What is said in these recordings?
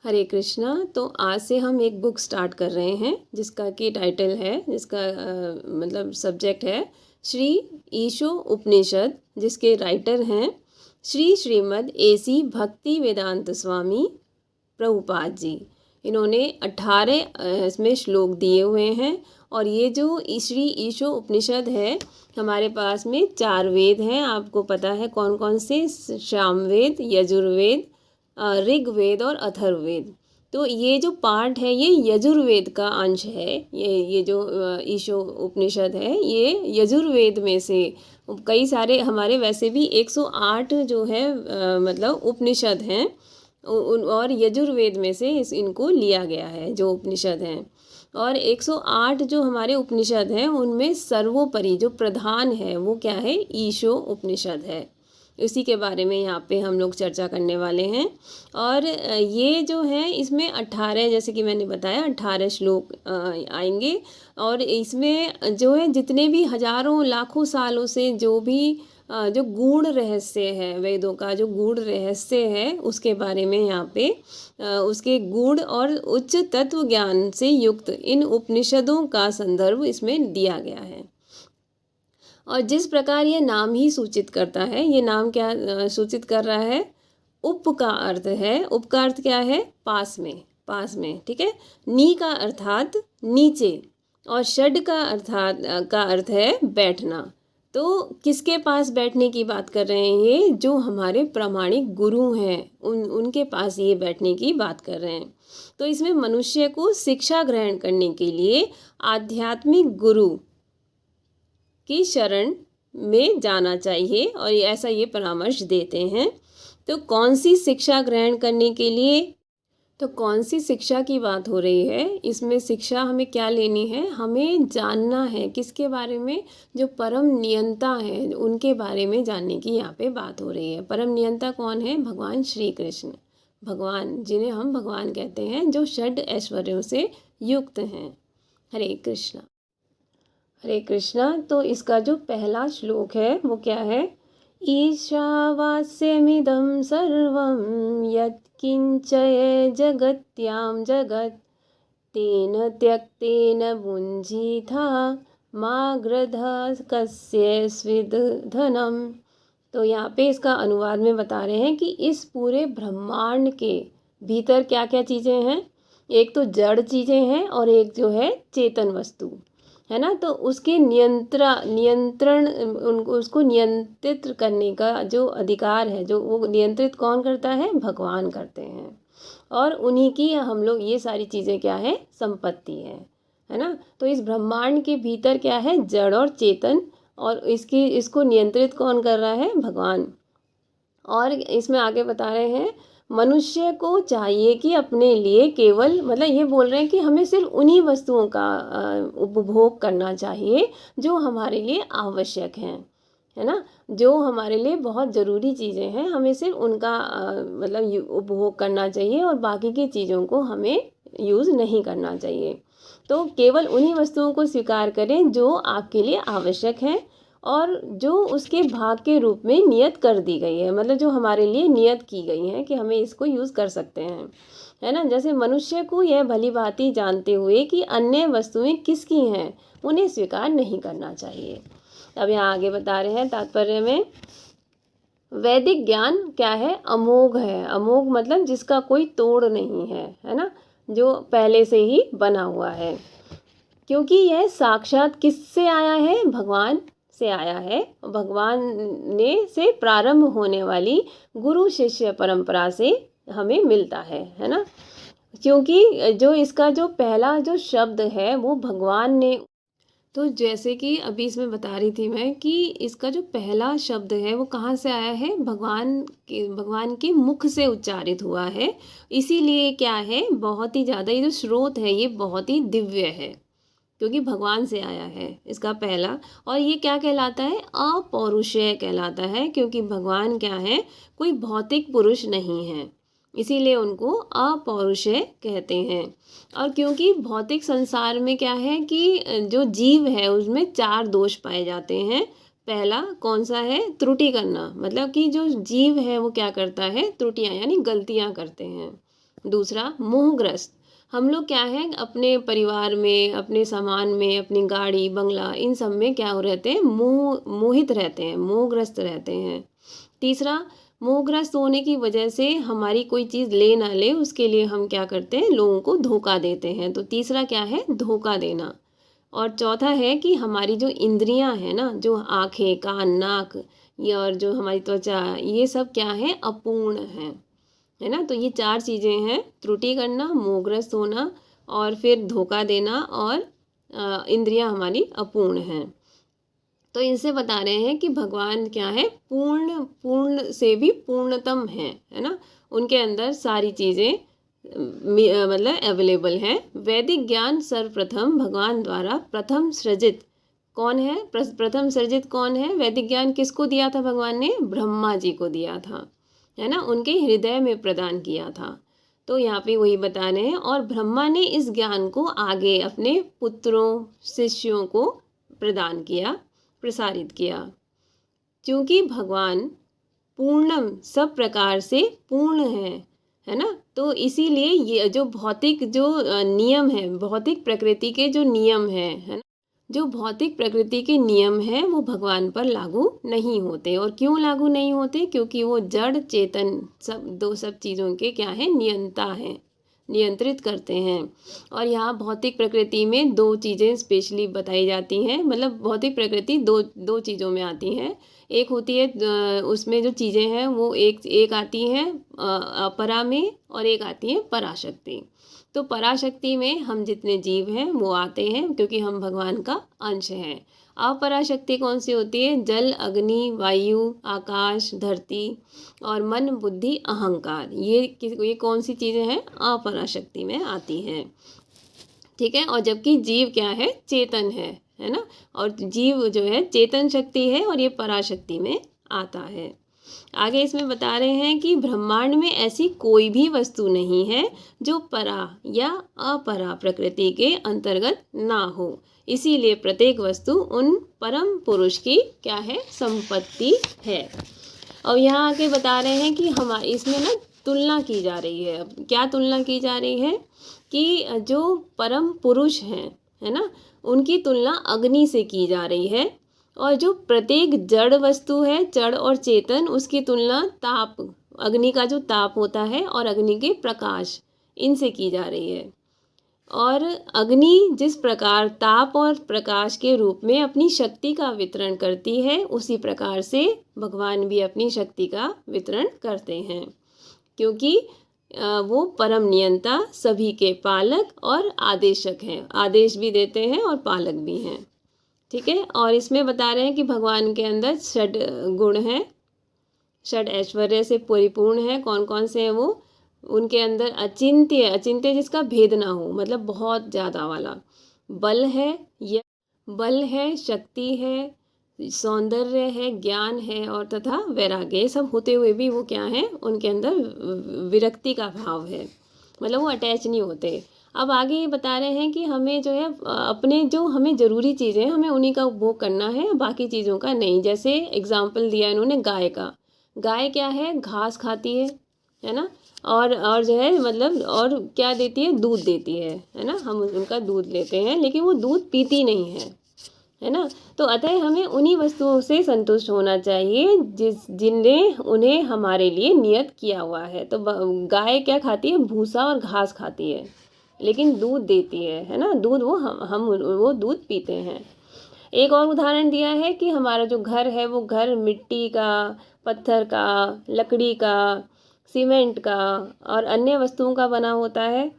हरे कृष्णा। तो आज से हम एक बुक स्टार्ट कर रहे हैं जिसका कि टाइटल है, जिसका मतलब सब्जेक्ट है श्री ईशो उपनिषद, जिसके राइटर हैं श्री श्रीमद् एसी भक्ति वेदांत स्वामी प्रभुपाद जी। इन्होंने 18 इसमें श्लोक दिए हुए हैं। और ये जो श्री ईशो उपनिषद है, हमारे पास में 4 वेद हैं। आपको पता है कौन कौन से? सामवेद, यजुर्वेद, ऋग्वेद और अथर्ववेद। तो ये जो पार्ट है ये यजुर्वेद का अंश है। ये जो ईशो उपनिषद है ये यजुर्वेद में से कई सारे, हमारे वैसे भी 108 जो है मतलब उपनिषद हैं, और यजुर्वेद में से इनको लिया गया है जो उपनिषद हैं। और 108 जो हमारे उपनिषद हैं उनमें सर्वोपरि जो प्रधान है वो क्या है? ईशो उपनिषद है। इसी के बारे में यहाँ पे हम लोग चर्चा करने वाले हैं। और ये जो है इसमें 18, जैसे कि मैंने बताया 18 श्लोक आएंगे। और इसमें जो है जितने भी हजारों लाखों सालों से जो भी जो गूढ़ रहस्य है, वेदों का जो गूढ़ रहस्य है उसके बारे में यहाँ पे उसके गूढ़ और उच्च तत्व ज्ञान से युक्त इन उपनिषदों का संदर्भ इसमें दिया गया है। और जिस प्रकार ये नाम ही सूचित करता है, ये नाम क्या सूचित कर रहा है? उप का अर्थ है, उप का अर्थ क्या है? पास में, पास में, ठीक है। नी का अर्थात नीचे, और षड का अर्थ है बैठना। तो किसके पास बैठने की बात कर रहे हैं? ये जो हमारे प्रामाणिक गुरु हैं उनके पास ये बैठने की बात कर रहे हैं। तो इसमें मनुष्य को शिक्षा ग्रहण करने के लिए आध्यात्मिक गुरु की शरण में जाना चाहिए, और ऐसा ये परामर्श देते हैं। तो कौन सी शिक्षा ग्रहण करने के लिए? तो कौन सी शिक्षा की बात हो रही है? इसमें शिक्षा हमें क्या लेनी है? हमें जानना है किसके बारे में? जो परम नियंता है उनके बारे में जानने की यहाँ पे बात हो रही है। परम नियंता कौन है? भगवान श्री कृष्ण, भगवान जिन्हें हम भगवान कहते हैं, जो षड ऐश्वर्यों से युक्त हैं। हरे कृष्णा। हरे कृष्णा। तो इसका जो पहला श्लोक है वो क्या है? ईशावास्यमिदं सर्वं यत्किञ्चये जगत्यां जगत् तेन त्यक्तेन भुञ्जीथा मा ग्रधः कस्यस्विद् धनम्। तो यहाँ पे इसका अनुवाद में बता रहे हैं कि इस पूरे ब्रह्मांड के भीतर क्या क्या चीज़ें हैं? एक तो जड़ चीज़ें हैं और एक जो है चेतन वस्तु है ना। तो उसके नियंत्रण उनको उसको नियंत्रित करने का जो अधिकार है, जो वो नियंत्रित कौन करता है? भगवान करते हैं। और उन्हीं की हम लोग ये सारी चीज़ें क्या है? संपत्ति है ना। तो इस ब्रह्मांड के भीतर क्या है? जड़ और चेतन, और इसको नियंत्रित कौन कर रहा है? भगवान। और इसमें आगे बता रहे हैं मनुष्य को चाहिए कि अपने लिए केवल, मतलब ये बोल रहे हैं कि हमें सिर्फ उन्हीं वस्तुओं का उपभोग करना चाहिए जो हमारे लिए आवश्यक हैं, है ना। जो हमारे लिए बहुत ज़रूरी चीज़ें हैं हमें सिर्फ उनका मतलब उपभोग करना चाहिए, और बाकी की चीज़ों को हमें यूज़ नहीं करना चाहिए। तो केवल उन्हीं वस्तुओं को स्वीकार करें जो आपके लिए आवश्यक हैं और जो उसके भाग के रूप में नियत कर दी गई है, मतलब जो हमारे लिए नियत की गई हैं कि हमें इसको यूज़ कर सकते हैं, है ना। जैसे मनुष्य को यह भली भांति जानते हुए कि अन्य वस्तुएं किसकी हैं, उन्हें स्वीकार नहीं करना चाहिए। अब यहाँ आगे बता रहे हैं तात्पर्य में, वैदिक ज्ञान क्या है? अमोघ है। अमोघ मतलब जिसका कोई तोड़ नहीं है ना, जो पहले से ही बना हुआ है। क्योंकि यह साक्षात किससे आया है? भगवान से आया है। भगवान ने से प्रारंभ होने वाली गुरु शिष्य परंपरा से हमें मिलता है ना। क्योंकि जो इसका जो पहला जो शब्द है वो भगवान ने, तो जैसे कि अभी इसमें बता रही थी मैं कि इसका जो पहला शब्द है वो कहाँ से आया है? भगवान के मुख से उच्चारित हुआ है। इसीलिए क्या है, बहुत ही ज़्यादा ये जो स्रोत है ये बहुत ही दिव्य है, क्योंकि भगवान से आया है इसका पहला। और ये क्या कहलाता है? अपौरुषेय कहलाता है, क्योंकि भगवान क्या है? कोई भौतिक पुरुष नहीं है, इसीलिए उनको अपौरुषेय कहते हैं। और क्योंकि भौतिक संसार में क्या है कि जो जीव है उसमें 4 दोष पाए जाते हैं। पहला कौन सा है? त्रुटि करना, मतलब कि जो जीव है वो क्या करता है? त्रुटियां यानी गलतियां करते हैं, दूसरा मोहग्रस्त, हम लोग क्या है अपने परिवार में, अपने सामान में, अपनी गाड़ी बंगला इन सब में क्या हो रहते हैं, मोहित रहते हैं, मोहग्रस्त रहते हैं। तीसरा, मोहग्रस्त होने की वजह से हमारी कोई चीज़ ले ना ले उसके लिए हम क्या करते हैं, लोगों को धोखा देते हैं। तो तीसरा क्या है, धोखा देना। और चौथा है कि हमारी जो इंद्रियां हैं ना, जो आँखें, कान, नाक, ये और जो हमारी त्वचा, ये सब क्या है, अपूर्ण है ना। तो ये 4 चीज़ें हैं, त्रुटि करना, मोहग्रस्त होना और फिर धोखा देना और इंद्रियां हमारी अपूर्ण हैं। तो इनसे बता रहे हैं कि भगवान क्या है, पूर्ण से भी पूर्णतम है ना। उनके अंदर सारी चीज़ें मतलब अवेलेबल हैं। वैदिक ज्ञान सर्वप्रथम भगवान द्वारा प्रथम सृजित कौन है, प्रथम सृजित कौन है, वैदिक ज्ञान किसको दिया था भगवान ने, ब्रह्मा जी को दिया था, है ना, उनके हृदय में प्रदान किया था। तो यहाँ पे वही बता रहे हैं। और ब्रह्मा ने इस ज्ञान को आगे अपने पुत्रों, शिष्यों को प्रदान किया, प्रसारित किया। क्योंकि भगवान पूर्णम, सब प्रकार से पूर्ण है ना। तो इसीलिए ये जो भौतिक जो नियम है, भौतिक प्रकृति के जो नियम है ना, जो भौतिक प्रकृति के नियम हैं वो भगवान पर लागू नहीं होते। और क्यों लागू नहीं होते, क्योंकि वो जड़ चेतन सब चीज़ों के क्या है, नियंता है, नियंत्रित करते हैं। और यहाँ भौतिक प्रकृति में 2 चीज़ें स्पेशली बताई जाती हैं, मतलब भौतिक प्रकृति दो चीज़ों में आती हैं। एक होती है उसमें जो चीज़ें हैं वो एक आती हैं अपरा में और एक आती है पराशक्ति। तो पराशक्ति में हम जितने जीव हैं वो आते हैं क्योंकि हम भगवान का अंश हैं। अपराशक्ति कौन सी होती है, जल, अग्नि, वायु, आकाश, धरती और मन, बुद्धि, अहंकार, ये कौन सी चीज़ें हैं, अपराशक्ति में आती हैं। ठीक है। और जबकि जीव क्या है, चेतन है ना। और जीव जो है चेतन शक्ति है और ये पराशक्ति में आता है। आगे इसमें बता रहे हैं कि ब्रह्मांड में ऐसी कोई भी वस्तु नहीं है जो परा या अपरा प्रकृति के अंतर्गत ना हो। इसीलिए प्रत्येक वस्तु उन परम पुरुष की क्या है, संपत्ति है। और यहाँ आगे बता रहे हैं कि हमारे इसमें ना तुलना की जा रही है। अब क्या तुलना की जा रही है कि जो परम पुरुष हैं, है ना, उनकी तुलना अग्नि से की जा रही है। और जो प्रत्येक जड़ वस्तु है, जड़ और चेतन, उसकी तुलना ताप, अग्नि का जो ताप होता है और अग्नि के प्रकाश, इनसे की जा रही है। और अग्नि जिस प्रकार ताप और प्रकाश के रूप में अपनी शक्ति का वितरण करती है, उसी प्रकार से भगवान भी अपनी शक्ति का वितरण करते हैं। क्योंकि वो परम नियंता, सभी के पालक और आदेशक हैं, आदेश भी देते हैं और पालक भी हैं। ठीक है। और इसमें बता रहे हैं कि भगवान के अंदर 6 गुण हैं, 6 ऐश्वर्य से परिपूर्ण है। कौन कौन से हैं वो, उनके अंदर अचिंत्य, अचिंत्य जिसका भेद ना हो, मतलब बहुत ज़्यादा वाला बल है, या बल है, शक्ति है, सौंदर्य है, ज्ञान है और तथा वैराग्य, ये सब होते हुए भी वो क्या है, उनके अंदर विरक्ति का भाव है, मतलब वो अटैच नहीं होते। अब आगे ये बता रहे हैं कि हमें जो है अपने जो हमें ज़रूरी चीज़ें हैं हमें उन्हीं का उपभोग करना है, बाकी चीज़ों का नहीं। जैसे एग्जाम्पल दिया इन्होंने गाय का। गाय क्या है, घास खाती है ना। और जो है मतलब और क्या देती है, दूध देती है ना। हम उनका दूध लेते हैं लेकिन वो दूध पीती नहीं है ना। तो अतः हमें उन्हीं वस्तुओं से संतुष्ट होना चाहिए जिनने उन्हें हमारे लिए नियत किया हुआ है। तो गाय क्या खाती है, भूसा और घास खाती है, लेकिन दूध देती है ना। दूध हम वो दूध पीते हैं। एक और उदाहरण दिया है कि हमारा जो घर है वो घर मिट्टी का, पत्थर का, लकड़ी का, सीमेंट का और अन्य वस्तुओं का बना होता है।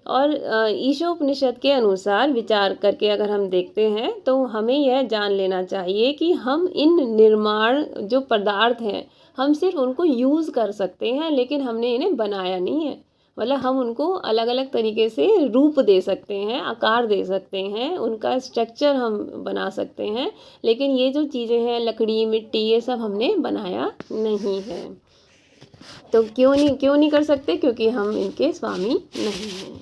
और ईशोपनिषद के अनुसार विचार करके अगर हम देखते हैं तो हमें यह जान लेना चाहिए कि हम इन निर्माण जो पदार्थ हैं हम सिर्फ उनको यूज़ कर सकते हैं, लेकिन हमने इन्हें बनाया नहीं है। मतलब हम उनको अलग अलग तरीके से रूप दे सकते हैं, आकार दे सकते हैं, उनका स्ट्रक्चर हम बना सकते हैं, लेकिन ये जो चीज़ें हैं लकड़ी, मिट्टी, ये सब हमने बनाया नहीं है। तो क्यों नहीं कर सकते, क्योंकि हम इनके स्वामी नहीं हैं।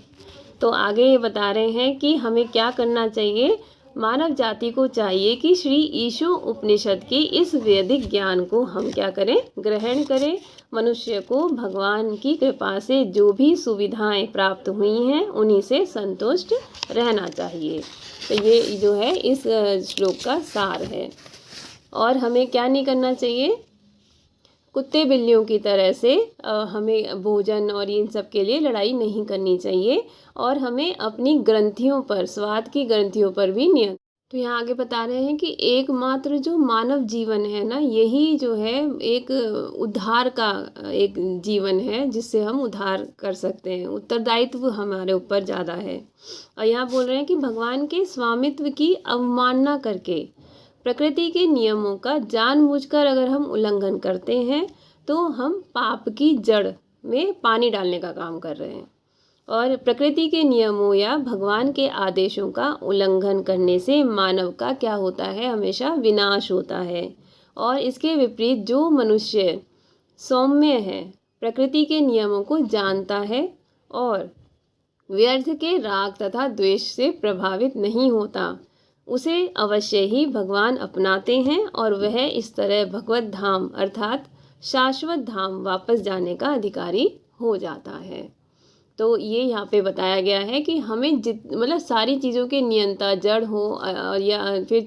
तो आगे ये बता रहे हैं कि हमें क्या करना चाहिए, मानव जाति को चाहिए कि श्री ईशो उपनिषद के इस वैदिक ज्ञान को हम क्या करें, ग्रहण करें। मनुष्य को भगवान की कृपा से जो भी सुविधाएं प्राप्त हुई हैं उन्हीं से संतुष्ट रहना चाहिए। तो ये जो है इस श्लोक का सार है। और हमें क्या नहीं करना चाहिए, कुत्ते बिल्लियों की तरह से हमें भोजन और इन सब के लिए लड़ाई नहीं करनी चाहिए। और हमें अपनी ग्रंथियों पर, स्वाद की ग्रंथियों पर भी नियंत्रण। तो यहाँ आगे बता रहे हैं कि एकमात्र जो मानव जीवन है ना, यही जो है एक उद्धार का एक जीवन है जिससे हम उद्धार कर सकते हैं। उत्तरदायित्व हमारे ऊपर ज़्यादा है। और यहाँ बोल रहे हैं कि भगवान के स्वामित्व की अवमानना करके प्रकृति के नियमों का जानबूझकर अगर हम उल्लंघन करते हैं तो हम पाप की जड़ में पानी डालने का काम कर रहे हैं। और प्रकृति के नियमों या भगवान के आदेशों का उल्लंघन करने से मानव का क्या होता है, हमेशा विनाश होता है। और इसके विपरीत जो मनुष्य सौम्य है, प्रकृति के नियमों को जानता है और व्यर्थ के राग तथा द्वेष से प्रभावित नहीं होता, उसे अवश्य ही भगवान अपनाते हैं और वह इस तरह भगवत धाम अर्थात शाश्वत धाम वापस जाने का अधिकारी हो जाता है। तो ये यहाँ पे बताया गया है कि हमें मतलब सारी चीज़ों के नियंता, जड़ हो और या फिर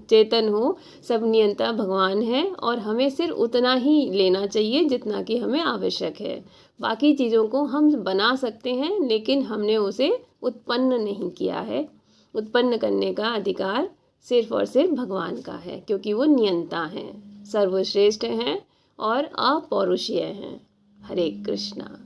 चेतन हो, सब नियंता भगवान है। और हमें सिर्फ उतना ही लेना चाहिए जितना कि हमें आवश्यक है। बाकी चीज़ों को हम बना सकते हैं लेकिन हमने उसे उत्पन्न नहीं किया है। उत्पन्न करने का अधिकार सिर्फ और सिर्फ भगवान का है, क्योंकि वो नियंता हैं, सर्वश्रेष्ठ हैं और अपौरुषीय हैं। हरे कृष्णा।